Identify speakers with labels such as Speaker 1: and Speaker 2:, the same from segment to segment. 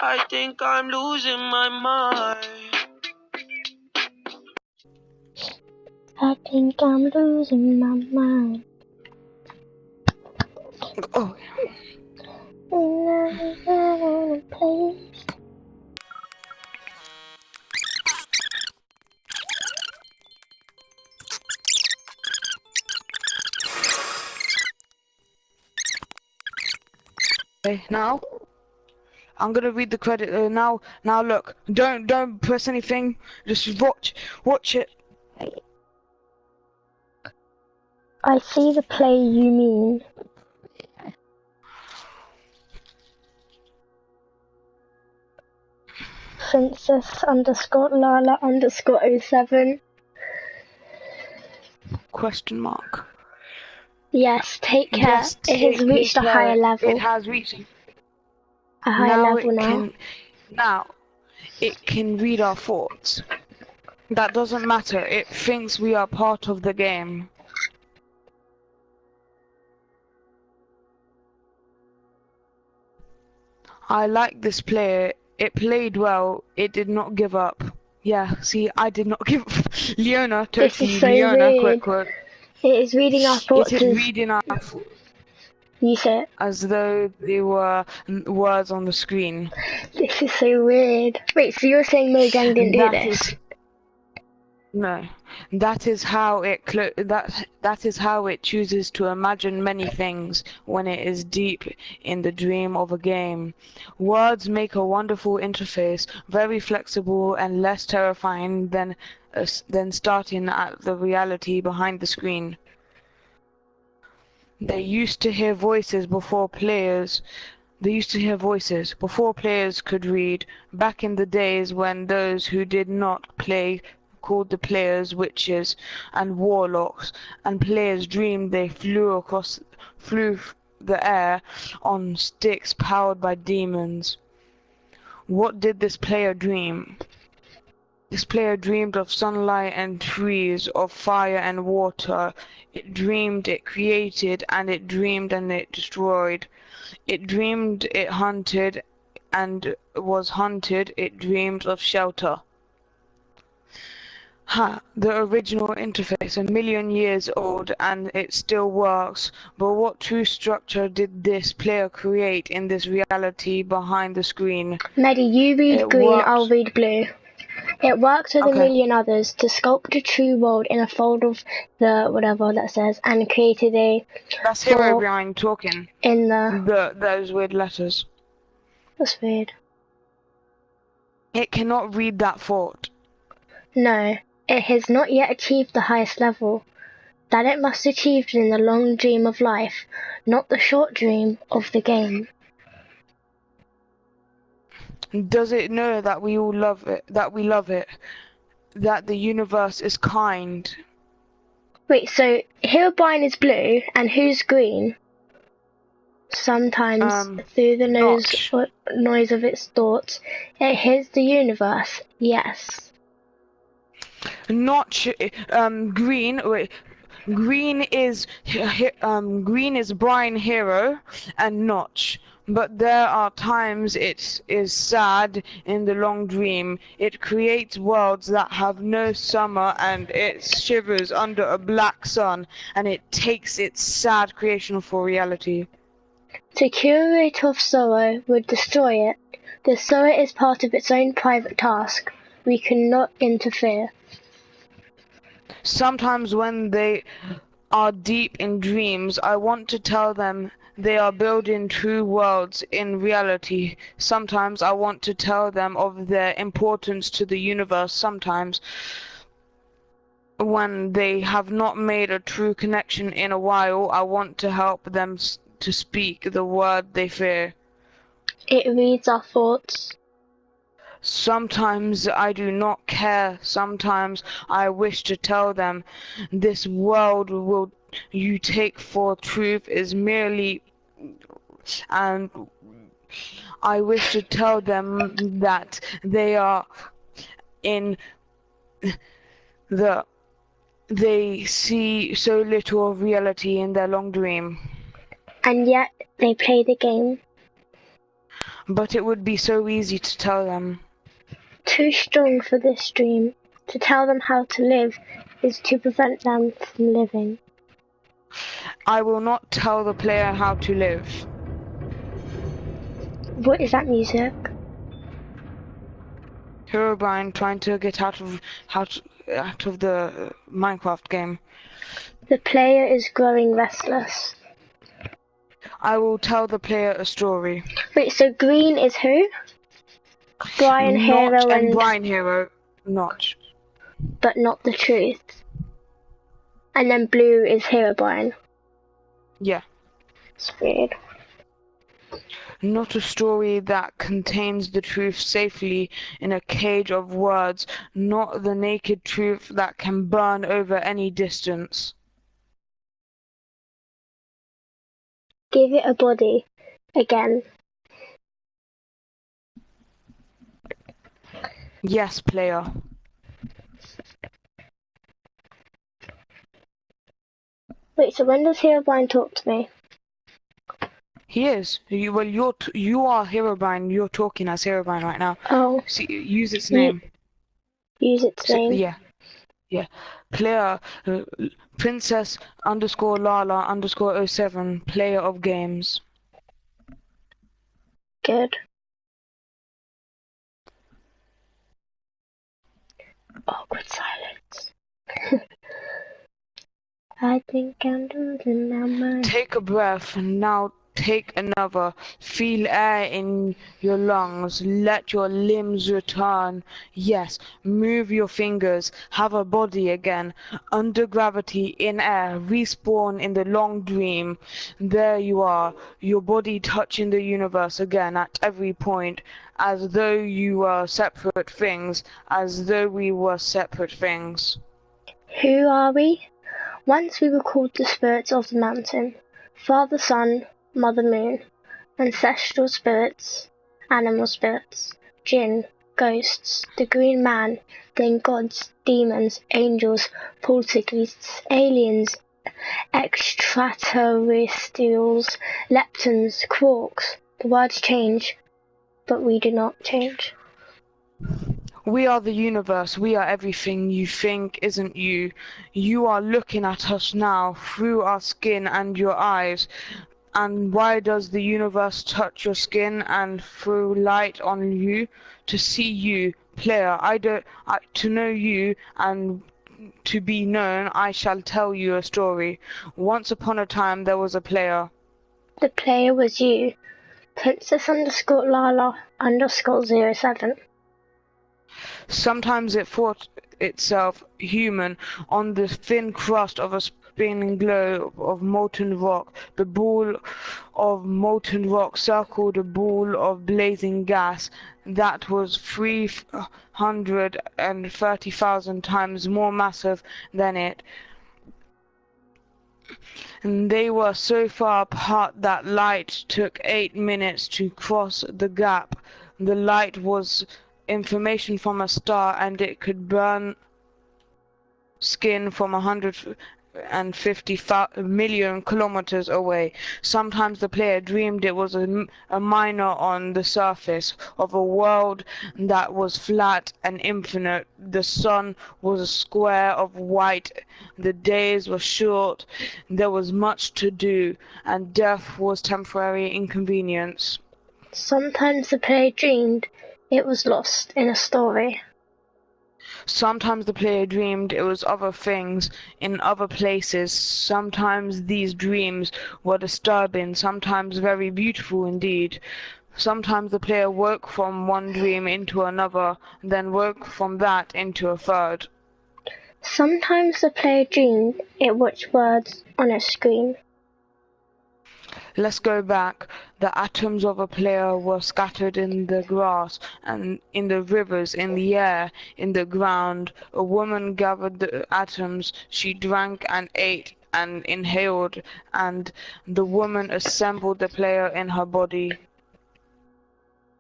Speaker 1: I think I'm losing my mind.
Speaker 2: I think I'm losing my mind.
Speaker 3: Oh.
Speaker 2: Place.
Speaker 3: Okay, now I'm gonna read the credit. Now look, don't press anything. Just watch it.
Speaker 2: I see the play you mean. Princess_Lala_07.
Speaker 3: Question mark.
Speaker 2: Yes, take care.
Speaker 3: Yes,
Speaker 2: It has reached a higher level.
Speaker 3: It has reached
Speaker 2: A higher level now.
Speaker 3: Now it can read our thoughts. That doesn't matter. It thinks we are part of the game. I like this player. It played well. It did not give up. Yeah, see, I did not give up. Leona,
Speaker 2: This is so
Speaker 3: Leona,
Speaker 2: weird.
Speaker 3: quick.
Speaker 2: It is reading our thoughts.
Speaker 3: It is reading our
Speaker 2: You say it.
Speaker 3: as though they were words on the screen.
Speaker 2: This is so weird. Wait, so you're saying Mojang didn't do this?
Speaker 3: No, that is how it that is how it chooses to imagine many things when it is deep in the dream of a game. Words make a wonderful interface, very flexible and less terrifying than starting at the reality behind the screen. They used to hear voices before players could read, back in the days when those who did not play called the players witches and warlocks, and players dreamed they flew the air on sticks powered by demons. What did this player dream? This player dreamed of sunlight and trees, of fire and water. It dreamed, it created, and it dreamed and it destroyed. It dreamed, it hunted, and was hunted. It dreamed of shelter. The original interface, 1,000,000 years old, and it still works. But what true structure did this player create in this reality behind the screen?
Speaker 2: Mehdi, you read green, I'll read blue. It works with 1,000,000 others to sculpt a true world in a fold of the whatever that says, and created a.
Speaker 3: That's hero behind talking.
Speaker 2: In
Speaker 3: those weird letters.
Speaker 2: That's weird.
Speaker 3: It cannot read that thought.
Speaker 2: No, it has not yet achieved the highest level. That it must achieve in the long dream of life, not the short dream of the game.
Speaker 3: Does it know that we all love it, that we love it, that the universe is kind?
Speaker 2: Wait, so Herobrine is blue, and who's green? Sometimes, through the noise of its thoughts, it hears the universe, yes.
Speaker 3: Notch, green. Wait, green is Brian Hero and Notch. But there are times it is sad in the long dream. It creates worlds that have no summer, and it shivers under a black sun, and it takes its sad creation for reality.
Speaker 2: To curate of sorrow would destroy it. The sorrow is part of its own private task. We cannot interfere.
Speaker 3: Sometimes when they are deep in dreams, I want to tell them they are building true worlds in reality. Sometimes I want to tell them of their importance to the universe. Sometimes, when they have not made a true connection in a while, I want to help them to speak the word they fear.
Speaker 2: It reads our thoughts.
Speaker 3: Sometimes I do not care. Sometimes I wish to tell them this world will you take for truth is merely, and I wish to tell them that they are in they see so little of reality in their long dream.
Speaker 2: And yet they play the game.
Speaker 3: but it would be so easy to tell them.
Speaker 2: Too strong for this dream. To tell them how to live is to prevent them from living.
Speaker 3: I will not tell the player how to live.
Speaker 2: What is that music?
Speaker 3: Herobrine trying to get out of the Minecraft game.
Speaker 2: The player is growing restless.
Speaker 3: I will tell the player a story.
Speaker 2: Wait, so green is who? Brian Hero
Speaker 3: Not
Speaker 2: and
Speaker 3: Brian Hero, not.
Speaker 2: but not the truth. And then blue is Herobrine.
Speaker 3: Yeah.
Speaker 2: It's weird.
Speaker 3: Not a story that contains the truth safely in a cage of words, not the naked truth that can burn over any distance.
Speaker 2: Give it a body. Again.
Speaker 3: Yes, player.
Speaker 2: Wait, so when does Herobrine talk to me?
Speaker 3: He is. You are Herobrine. You're talking as Herobrine right now.
Speaker 2: Oh.
Speaker 3: See, use its name.
Speaker 2: Use its name.
Speaker 3: Yeah. Player, Princess _ Lala _ 07, player of games.
Speaker 2: Good. Awkward silence. I think I'm losing my mind.
Speaker 3: Take a breath, now take another. Feel air in your lungs. Let your limbs return. Yes, move your fingers. Have a body again. Under gravity, in air, respawn in the long dream. There you are, your body touching the universe again at every point, as though you were separate things, as though we were separate things.
Speaker 2: Who are we? Once we were called the spirits of the mountain, Father Sun, Mother Moon, ancestral spirits, animal spirits, jinn, ghosts, the green man, then gods, demons, angels, poltergeists, aliens, extraterrestrials, leptons, quarks. The words change, but we do not change.
Speaker 3: We are the universe, we are everything you think isn't you. You are looking at us now, through our skin and your eyes. And why does the universe touch your skin and throw light on you? To see you, player. To know you and to be known, I shall tell you a story. Once upon a time there was a player.
Speaker 2: The player was you, Princess _ Lala _ 07.
Speaker 3: Sometimes it thought itself human on the thin crust of a spinning globe of molten rock. The ball of molten rock circled a ball of blazing gas that was 330,000 times more massive than it. And they were so far apart that light took 8 minutes to cross the gap. The light was information from a star, and it could burn skin from 150 million kilometers away. Sometimes the player dreamed it was a miner on the surface of a world that was flat and infinite. The sun was a square of white, the days were short, there was much to do, and death was temporary inconvenience.
Speaker 2: Sometimes the player dreamed it was lost in a story.
Speaker 3: Sometimes the player dreamed it was other things in other places. Sometimes these dreams were disturbing, sometimes very beautiful indeed. Sometimes the player woke from one dream into another, then woke from that into a third.
Speaker 2: Sometimes the player dreamed it watched words on a screen.
Speaker 3: Let's go back. The atoms of a player were scattered in the grass and in the rivers, in the air, in the ground. A woman gathered the atoms. She drank and ate and inhaled, and the woman assembled the player in her body.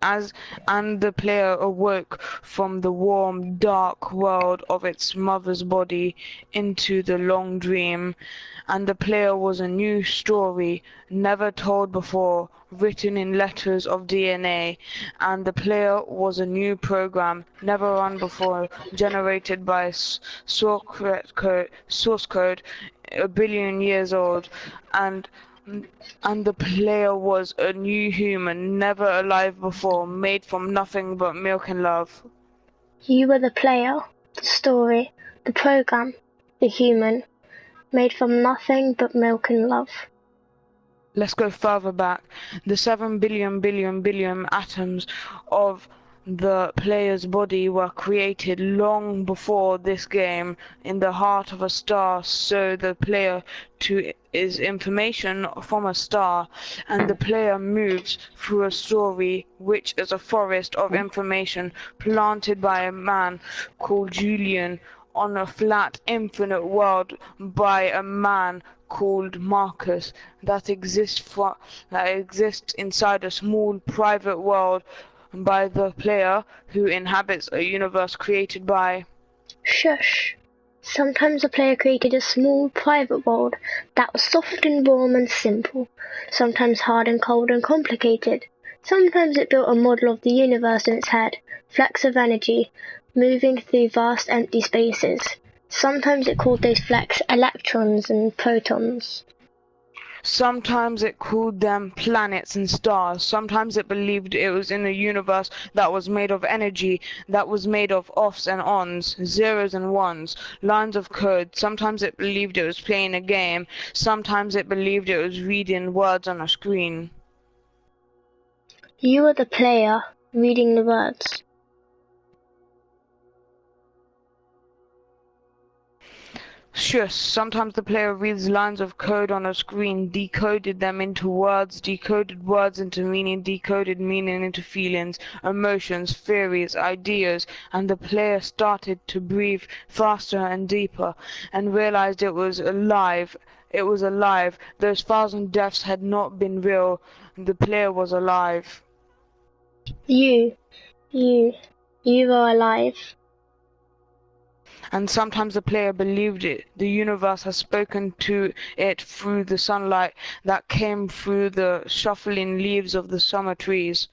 Speaker 3: and the player awoke from the warm, dark world of its mother's body into the long dream, and the player was a new story, never told before, written in letters of DNA, and the player was a new program, never run before, generated by source code, a billion years old, and the player was a new human, never alive before, made from nothing but milk and love.
Speaker 2: You were the player, the story, the program, the human, made from nothing but milk and love.
Speaker 3: Let's go further back. The 7 billion atoms of the player's body were created long before this game in the heart of a star, so the player too is information from a star, and the player moves through a story which is a forest of information planted by a man called Julian on a flat infinite world by a man called Marcus that exists inside a small private world by the player who inhabits a universe created by...
Speaker 2: Shush! Sometimes the player created a small private world that was soft and warm and simple, sometimes hard and cold and complicated. Sometimes it built a model of the universe in its head, flecks of energy, moving through vast empty spaces. Sometimes it called those flecks electrons and protons.
Speaker 3: Sometimes it called them planets and stars. Sometimes it believed it was in a universe that was made of energy, that was made of offs and ons, zeros and ones, lines of code. Sometimes it believed it was playing a game. Sometimes it believed it was reading words on a screen.
Speaker 2: You were the player, reading the words.
Speaker 3: Shush, sometimes the player reads lines of code on a screen, decoded them into words, decoded words into meaning, decoded meaning into feelings, emotions, theories, ideas, and the player started to breathe faster and deeper, and realized it was alive. It was alive. Those 1,000 deaths had not been real. The player was alive.
Speaker 2: You were alive.
Speaker 3: And sometimes the player believed it. The universe has spoken to it through the sunlight that came through the shuffling leaves of the summer trees.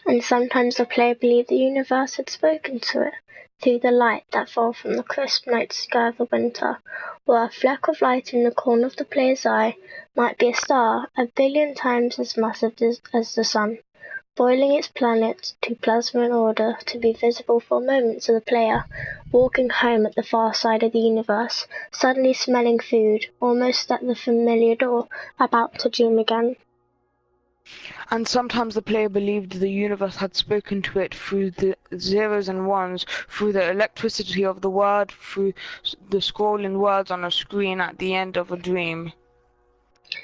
Speaker 2: And sometimes the player believed the universe had spoken to it through the light that fell from the crisp night sky of the winter, or a fleck of light in the corner of the player's eye might be a star 1,000,000,000 times as massive as the sun, boiling its planets to plasma in order to be visible for a moment to the player, walking home at the far side of the universe, suddenly smelling food, almost at the familiar door, about to dream again.
Speaker 3: And sometimes the player believed the universe had spoken to it through the zeros and ones, through the electricity of the word, through the scrolling words on a screen at the end of a dream.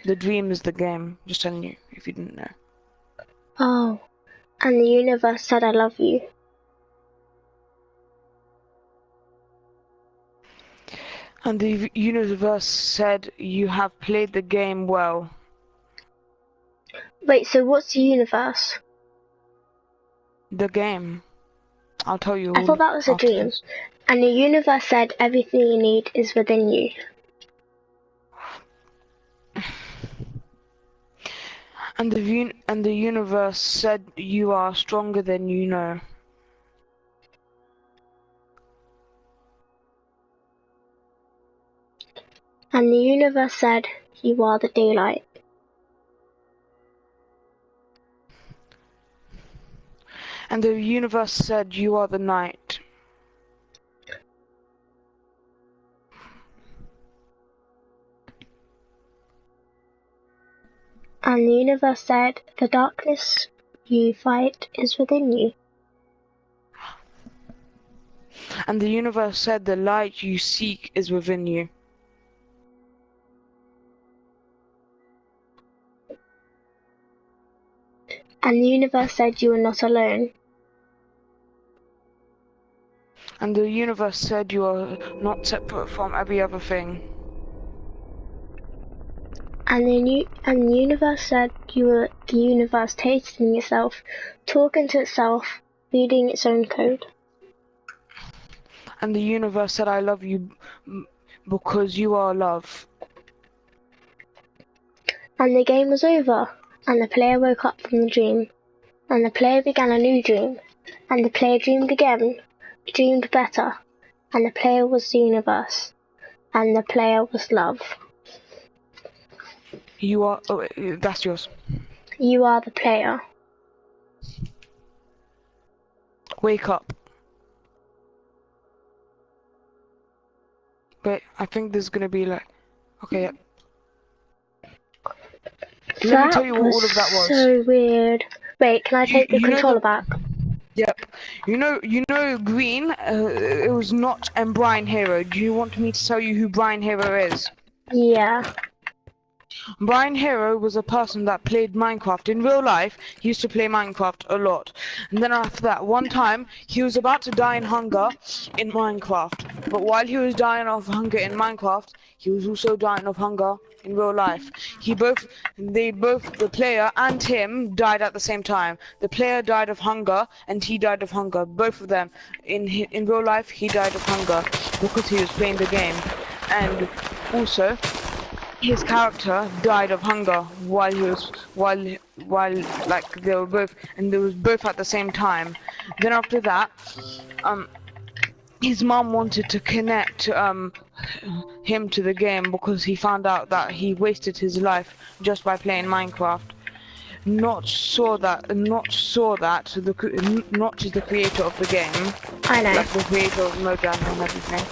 Speaker 3: The dream is the game, just telling you, if you didn't know.
Speaker 2: Oh, and the universe said I love you.
Speaker 3: And the universe said you have played the game well.
Speaker 2: Wait, so what's the universe?
Speaker 3: The game. I'll tell you
Speaker 2: I
Speaker 3: all
Speaker 2: thought that was a
Speaker 3: after
Speaker 2: dream.
Speaker 3: this.
Speaker 2: And the universe said everything you need is within you.
Speaker 3: And the universe said you are stronger than you know.
Speaker 2: And the universe said you are the daylight.
Speaker 3: And the universe said you are the night.
Speaker 2: And the universe said the darkness you fight is within you.
Speaker 3: And the universe said the light you seek is within you.
Speaker 2: And the universe said you are not alone.
Speaker 3: And the universe said you are not separate from every other thing.
Speaker 2: And the universe said you were the universe tasting itself, talking to itself, reading its own code.
Speaker 3: And the universe said, I love you because you are love.
Speaker 2: And the game was over, and the player woke up from the dream, and the player began a new dream, and the player dreamed again, dreamed better, and the player was the universe, and the player was love.
Speaker 3: You are... Oh, that's yours.
Speaker 2: You are the player.
Speaker 3: Wake up. Wait, I think there's gonna be like... Okay, yeah. Let me tell you what all of that was.
Speaker 2: So weird. Wait, can I take the controller back?
Speaker 3: Yep. You know Green, it was Notch and Brian Hero. Do you want me to tell you who Brian Hero is?
Speaker 2: Yeah.
Speaker 3: Brian Hero was a person that played Minecraft in real life. He used to play Minecraft a lot. And then after that, one time, he was about to die in hunger in Minecraft. But while he was dying of hunger in Minecraft, he was also dying of hunger in real life. The player and him died at the same time. The player died of hunger and he died of hunger. Both of them. In real life, he died of hunger because he was playing the game. And also, his character died of hunger while like they were both, and they was both at the same time. Then after that, his mom wanted to connect him to the game because he found out that he wasted his life just by playing Minecraft. Notch saw that Notch is the creator of the game.
Speaker 2: I know.
Speaker 3: Like the creator of Mojang and everything.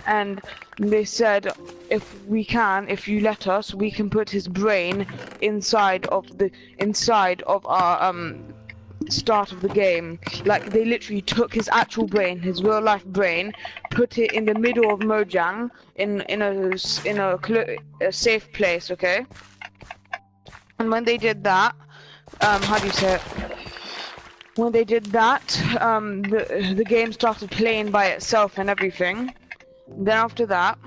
Speaker 3: And they said, if you let us, we can put his brain inside of our start of the game. Like they literally took his actual brain, his real life brain, put it in the middle of Mojang in a safe place, okay? And when they did that, how do you say it? When they did that, the game started playing by itself and everything. Then after that,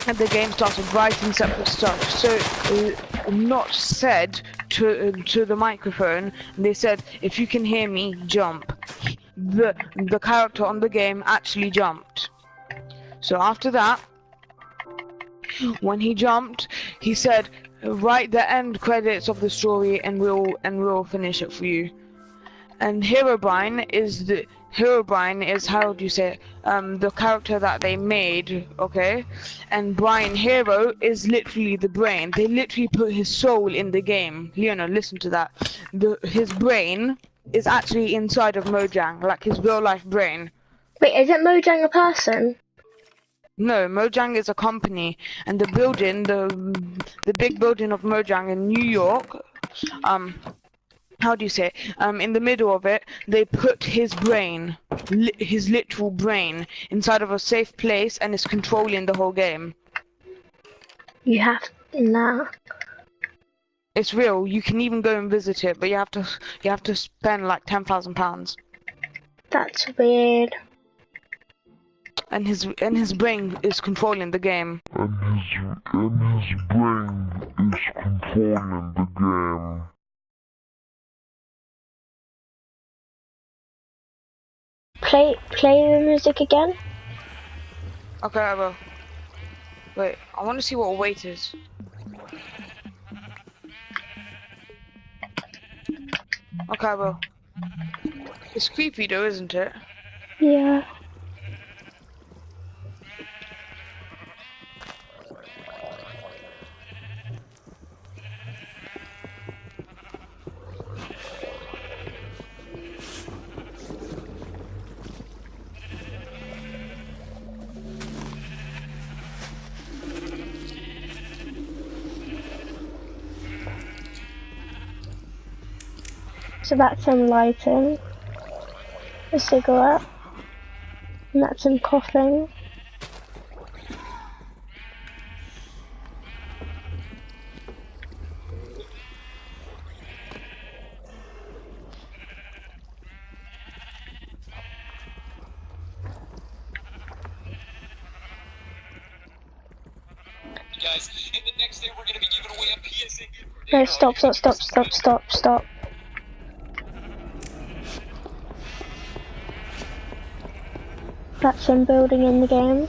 Speaker 3: the game started writing separate stuff. So Notch said to the microphone, they said, if you can hear me, jump. The character on the game actually jumped. So after that, when he jumped, he said, write the end credits of the story and we'll finish it for you. And Herobrine is how do you say it? The character that they made, okay? And Brian Hero is literally the brain. They literally put his soul in the game. Leona, listen to that. His brain is actually inside of Mojang, like his real life brain.
Speaker 2: Wait, isn't Mojang a person?
Speaker 3: No, Mojang is a company, and the building, the big building of Mojang in New York, how do you say it? In the middle of it, they put his brain, his literal brain, inside of a safe place, and is controlling the whole game.
Speaker 2: Nah.
Speaker 3: It's real. You can even go and visit it, but you have to spend like £10,000.
Speaker 2: That's weird.
Speaker 3: And his brain is controlling the game.
Speaker 4: And his brain is controlling the game.
Speaker 2: Play the music again.
Speaker 3: Okay, I will. Wait, I want to see what weight is. Okay, I will. It's creepy though, isn't it?
Speaker 2: Yeah. So that's him lighting a cigarette, and that's him coughing. No, stop. That's some building in the game.